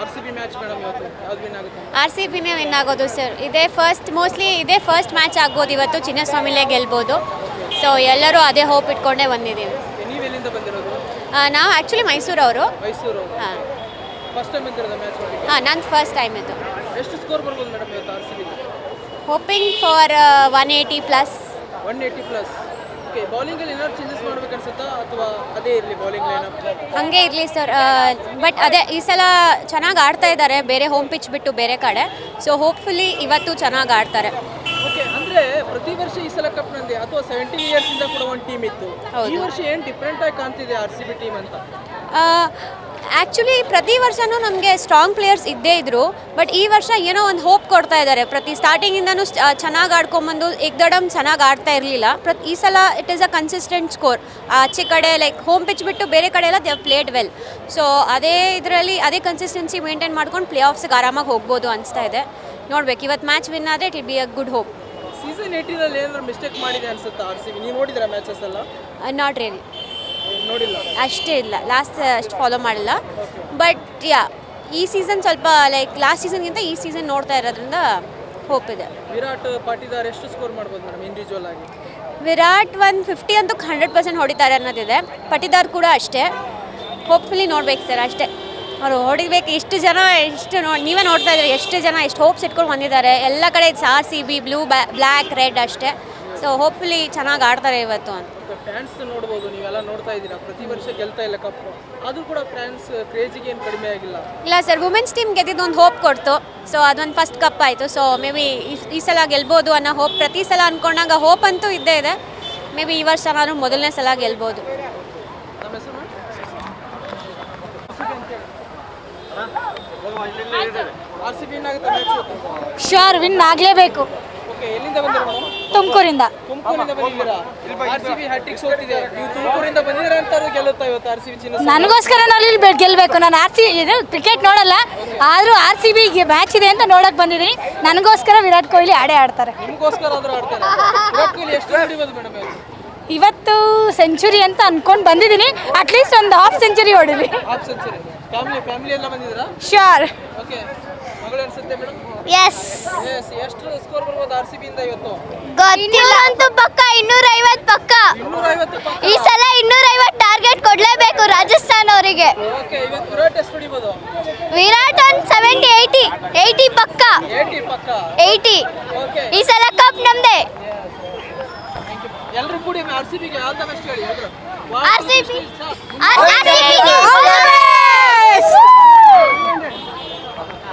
RCB match madam ಇವತ್ತು ಯಾವ್ದು win ಆಗುತ್ತೆ? RCBನೇ ವಿನ್ ಆಗೋದು ಸರ್. ಮೋಸ್ಟ್ಲಿ ಇದೇ ಫಸ್ಟ್ ಮ್ಯಾಚ್ ಆಗ್ಬೋದು ಇವತ್ತು. ಚಿನ್ನಸ್ವಾಮಿಲೇ ಗೆಲ್ಬೋದು. ಸೊ ಎಲ್ಲರೂ ಅದೇ ಹೋಪ್ ಇಟ್ಕೊಂಡೇ ಬಂದಿದ್ದೀವಿ. ನೀವು ಎಲ್ಲಿಂದ ಬಂದಿರೋದು? ನಾವು ಆ್ಯಕ್ಚುಲಿ ಮೈಸೂರವರು. ಮೈಸೂರು. ಹಾಂ ಫಸ್ಟ್ ಟೈಮ್ ಬಂದಿರೋದು ಮ್ಯಾಚ್ ನೋಡಲಿಕ್ಕೆ? ಹಾಂ ನಂದು ಫಸ್ಟ್ ಟೈಮ್ ಇದು. ಎಷ್ಟು ಸ್ಕೋರ್ ಬರ್ಬೋದು ಮೇಡಮ್ ಇವತ್ತು ಆರ್‌ಸಿಬಿ? Hoping for 180+. 180+. ಓಕೆ, ಬೌಲಿಂಗಲ್ಲಿ ಏನಾದ್ರು ಚೇಂಜಸ್ ಮಾಡ್ಬೇಕು ಅನ್ಸುತ್ತಾ ಅಥವಾ ಅದೇ ಇರಲಿ ಬೌಲಿಂಗ್ ಲೈನಪ್? ಹಂಗೆ ಇರಲಿ ಸರ್. ಬಟ್ ಅದೇ ಈ ಸಲ ಚೆನ್ನಾಗಿ ಆಡ್ತಾ ಇದ್ದಾರೆ, ಬೇರೆ ಹೋಮ್ ಪಿಚ್ ಬಿಟ್ಟು ಬೇರೆ ಕಡೆ. ಸೊ ಹೋಪ್ಫುಲಿ ಇವತ್ತು ಚೆನ್ನಾಗಿ ಆಡ್ತಾರೆ. ಓಕೆ, ಅಂದ್ರೆ ಪ್ರತಿ ವರ್ಷ ಈ ಸಲ ಕಪ್ ನಂದೆ ಅಥವಾ 17 ಇಯರ್ಸ್ ಇಂದ ಕೂಡ ಒಂದು ಟೀಮ್ ಇತ್ತು. ಈ ವರ್ಷ ಏನು ಡಿಫ್ರೆಂಟ್ ಆಗಿ ಕಾಣ್ತಿದೆ ಆರ್‌ಸಿಬಿ ಟೀಮ್ ಅಂತ? ಆ್ಯಕ್ಚುಲಿ ಪ್ರತಿ ವರ್ಷವೂ ನಮಗೆ ಸ್ಟ್ರಾಂಗ್ ಪ್ಲೇಯರ್ಸ್ ಇದ್ದೇ ಇದ್ದರು. ಬಟ್ ಈ ವರ್ಷ ಏನೋ ಒಂದು ಹೋಪ್ ಕೊಡ್ತಾ ಇದ್ದಾರೆ. ಪ್ರತಿ ಸ್ಟಾರ್ಟಿಂಗಿಂದನೂ ಚೆನ್ನಾಗಿ ಆಡ್ಕೊಂಬಂದು ಏಕ್ದಡಮ್ ಚೆನ್ನಾಗಿ ಆಡ್ತಾ ಇರಲಿಲ್ಲ. ಈ ಸಲ it is a consistent score. ಆಚೆ ಕಡೆ ಲೈಕ್ ಹೋಮ್ ಪಿಚ್ ಬಿಟ್ಟು ಬೇರೆ ಕಡೆ ಎಲ್ಲ ದೇ ಪ್ಲೇಡ್ ವೆಲ್. ಸೊ ಅದೇ ಕನ್ಸಿಸ್ಟೆನ್ಸಿ ಮೇಂಟೈನ್ ಮಾಡ್ಕೊಂಡು ಪ್ಲೇ ಆಫ್ಸ್ಗೆ ಆರಾಮಾಗಿ ಹೋಗ್ಬೋದು ಅನಿಸ್ತಾ ಇದೆ. ನೋಡ್ಬೇಕು, ಇವತ್ತು ಮ್ಯಾಚ್ ವಿನ್ ಆದರೆ it will be a good hope. Season 18 ಏನಾದ್ರು ಮಿಸ್ಟೇಕ್ ಮಾಡಿದೆ ಅನ್ಸುತ್ತಾ ಆರ್‌ಸಿಬಿ? ನೀವು ನೋಡಿದ್ರ ಮ್ಯಾಚಸ್ ಎಲ್ಲ? ನಾಟ್ ರಿಯಲಿ, ನೋಡಿಲ್ಲ. ಅಷ್ಟೇ ಇಲ್ಲ, ಲಾಸ್ಟ್ ಅಷ್ಟು ಫಾಲೋ ಮಾಡಿಲ್ಲ. ಬಟ್ ಈ ಸೀಸನ್ ಸ್ವಲ್ಪ ಲೈಕ್ ಲಾಸ್ಟ್ ಸೀಸನ್ಗಿಂತ ಈ ಸೀಸನ್ ನೋಡ್ತಾ ಇರೋದ್ರಿಂದ ಹೋಪ್ ಇದೆ. ವಿರಾಟ್ ಪಾಟಿದಾರ್ ಎಷ್ಟು ಸ್ಕೋರ್ ಮಾಡ್ಬೋದು ಮೇಡಮ್ ಇಂಡಿವಿಜುವಲ್ ಆಗಿ? ವಿರಾಟ್ 150 ಅಂತೂ 100% ಹೊಡಿತಾರೆ ಅನ್ನೋದಿದೆ. ಪಾಟಿದಾರ್ ಕೂಡ ಅಷ್ಟೇ. ಹೋಪ್ಫುಲಿ ನೋಡ್ಬೇಕು ಸರ್, ಅಷ್ಟೇ. ಅವರು ಹೊಡಿಬೇಕು. ನೀವೇ ನೋಡ್ತಾ ಇದ್ದೀವಿ ಎಷ್ಟು ಜನ ಎಷ್ಟು ಹೋಪ್ಸ್ ಇಟ್ಕೊಂಡು ಬಂದಿದ್ದಾರೆ. ಎಲ್ಲ ಕಡೆ RCB ಬ್ಲೂ ಬ್ಲ್ಯಾಕ್ ರೆಡ್ ಅಷ್ಟೇ. ಸೊ ಹೋಪ್ಫುಲಿ ಚೆನ್ನಾಗಿ ಆಡ್ತಾರೆ ಇವತ್ತು ಅಂತ. ಫ್ಯಾನ್ಸ್ ನೋಡ್ಬೋದು, ನೀವೆಲ್ಲ ನೋಡ್ತಾ ಇದ್ದೀರಾ, ಪ್ರತಿ ವರ್ಷ ಗೆಲ್ತಾ ಇಲ್ಲ ಕಪ್. ಆದರೂ ಕೂಡ ಫ್ಯಾನ್ಸ್ ಕ್ರೇಜಿಗೆ ಏನು ಕಡಿಮೆ ಆಗಿಲ್ಲ. ಇಲ್ಲ ಸರ್, ವುಮೆನ್ಸ್ ಟೀಮ್ ಗೆದ್ದಿದ್ದು ಒಂದು ಹೋಪ್ ಕೊಡ್ತು. ಸೊ ಅದೊಂದು ಫಸ್ಟ್ ಕಪ್ ಆಯಿತು. ಸೊ ಮೇ ಬಿ ಈ ಸಲ ಗೆಲ್ಬೋದು ಅನ್ನೋ ಹೋಪ್ ಪ್ರತಿ ಸಲ ಅಂದ್ಕೊಂಡಾಗ ಹೋಪ್ ಅಂತೂ ಇದ್ದೇ ಇದೆ. ಮೇ ಬಿ ಈ ವರ್ಷ ನಾನು ಮೊದಲನೇ ಸಲ ಗೆಲ್ಬೋದು. ನಮ್ಮ ಹೆಸರು ಆರ್‌ಸಿಬಿ ಏನಾಗುತ್ತೆ ಮ್ಯಾಚ್? ಶ್ಯೂರ್ ವಿನ್ ಆಗಲೇಬೇಕು. ಓಕೆ, ಎಲ್ಲಿಂದ ಬಂದಿರೋ ಮೇಡಮ್? ತುಮಕೂರಿಂದ. ತುಮಕೂರಿಂದ ಬಂದಿದ್ದೀರಾ? ಆರ್‌ಸಿಬಿ ಹ್ಯಾಟ್ರಿಕ್ ಸೋತಿದೆ, ನೀವು ತುಮಕೂರಿಂದ ಬಂದಿದ್ದೀರಾ ಅಂತ ಗೆಲ್ಲುತ್ತಾ ಇವತ್ತು ಆರ್‌ಸಿಬಿ ಚಿನ್ನ? ನನಗೋಸ್ಕರ ನಾನು ಇಲ್ಲಿ ಗೆಲ್ಲಬೇಕು. ನಾನು ಕ್ರಿಕೆಟ್ ನೋಡಲ್ಲ, ಆದರೂ RCB ಮ್ಯಾಚ್ ಇದೆ ಅಂತ ನೋಡಕ್ ಬಂದಿದ್ದೀನಿ. ನನಗೋಸ್ಕರ ವಿರಾಟ್ ಕೊಹ್ಲಿ ಆಡ್ತಾರೆ. ನಿಮಗೋಸ್ಕರ ಆದರೂ ಆಡ್ತಾರೆ. ವಿರಾಟ್ ಕೊಹ್ಲಿ ಎಷ್ಟು ಹೊಡಿಬೋದು ಮೇಡಮ್ ಇವತ್ತು ಸೆಂಚುರಿ ಅಂತ ಅನ್ಕೊಂಡು ಬಂದಿದ್ದೀನಿ. ಅಟ್ಲೀಸ್ಟ್ ಒಂದು ಹಾಫ್ ಸೆಂಚುರಿ ಹೊಡಿಲಿ. Half century. ಫ್ಯಾಮಿಲಿ ಎಲ್ಲ ಬಂದಿದ್ದೀರಾ? ಶ್ಯೂರ್. ಓಕೆ, ಮಗಳು ಅನ್ಸುತ್ತೆ ಮೇಡಮ್? ಎಸ್. ಎಷ್ಟು ಸ್ಕೋರ್ ಬರ್ಬೋದು ಆರ್‌ಸಿಬಿ ಇಂದ ಇವತ್ತು? ಗೊತ್ತಿಲ್ಲ ಅಂತೂ ಪಕ್ಕ 250 ಪಕ್ಕ. 250 ಪಕ್ಕ. ಈ ಸಲ 250 ಟಾರ್ಗೆಟ್ ಕೊಡ್ಲೇಬೇಕು ರಾಜಸ್ಥಾನ್ ಅವರಿಗೆ. ಓಕೆ, ಇವತ್ತು ವಿರಾಟ್ ಎಷ್ಟು ಹೊಡಿಬೋದು? ವಿರಾಟ್ ಒಂದು 70-80 ಪಕ್ಕ. 80 ಪಕ್ಕ. 80. ಓಕೆ, ಈ ಸಲ ಕಪ್ ನಮ್ದೆ. ಎಲ್ಲರೂ ಕೂಡಿ ಆರ್‌ಸಿಬಿಗೆ ಆಲ್ ದ ಬೆಸ್ಟ್ ಹೇಳಿ. RCB